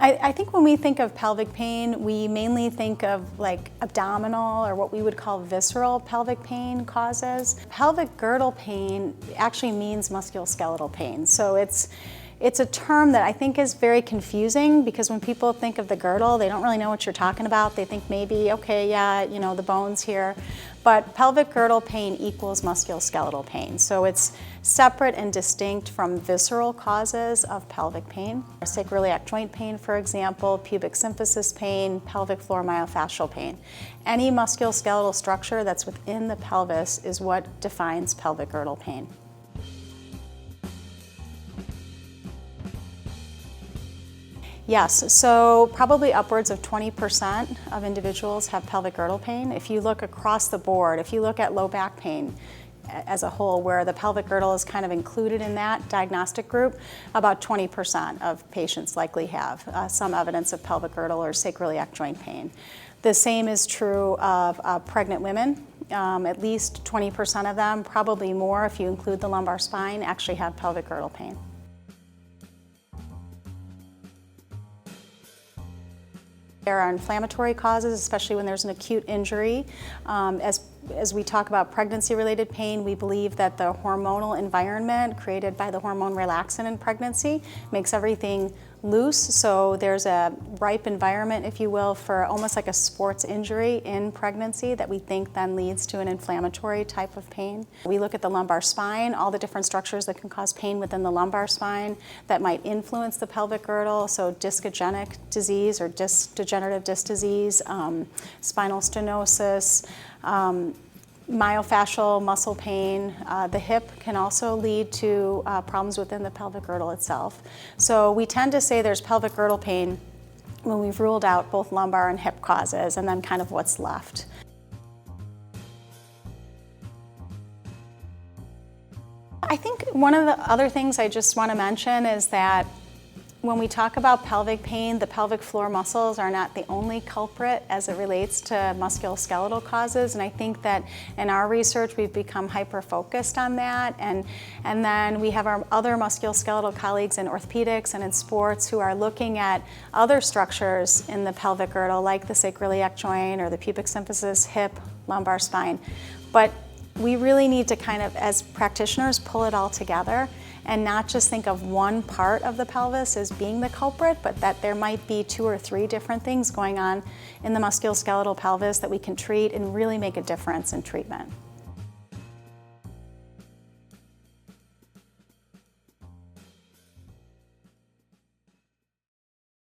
I think when we think of pelvic pain, we mainly think of like abdominal or what we would call visceral pelvic pain causes. Pelvic girdle pain actually means musculoskeletal pain. So it's a term that I think is very confusing because when people think of the girdle, they don't really know what you're talking about. They think maybe, okay, yeah, you know, the bones here. But pelvic girdle pain equals musculoskeletal pain. So it's separate and distinct from visceral causes of pelvic pain. Sacroiliac joint pain, for example, pubic symphysis pain, pelvic floor myofascial pain. Any musculoskeletal structure that's within the pelvis is what defines pelvic girdle pain. Yes, so probably upwards of 20% of individuals have pelvic girdle pain. If you look across the board, if you look at low back pain as a whole, where the pelvic girdle is kind of included in that diagnostic group, about 20% of patients likely have some evidence of pelvic girdle or sacroiliac joint pain. The same is true of pregnant women. At least 20% of them, probably more if you include the lumbar spine, actually have pelvic girdle pain. There are inflammatory causes, especially when there's an acute injury. As we talk about pregnancy-related pain, we believe that the hormonal environment created by the hormone relaxin in pregnancy makes everything loose. So there's a ripe environment, if you will, for almost like a sports injury in pregnancy that we think then leads to an inflammatory type of pain. We look at the lumbar spine, all the different structures that can cause pain within the lumbar spine that might influence the pelvic girdle. So discogenic disease or degenerative disc disease, spinal stenosis, myofascial muscle pain. The hip can also lead to problems within the pelvic girdle itself. So we tend to say there's pelvic girdle pain when we've ruled out both lumbar and hip causes and then kind of what's left. I think one of the other things I just want to mention is that when we talk about pelvic pain, the pelvic floor muscles are not the only culprit as it relates to musculoskeletal causes, and I think that in our research we've become hyper-focused on that, and then we have our other musculoskeletal colleagues in orthopedics and in sports who are looking at other structures in the pelvic girdle like the sacroiliac joint or the pubic symphysis, hip, lumbar spine. But we really need to kind of, as practitioners, pull it all together and not just think of one part of the pelvis as being the culprit, but that there might be 2 or 3 different things going on in the musculoskeletal pelvis that we can treat and really make a difference in treatment.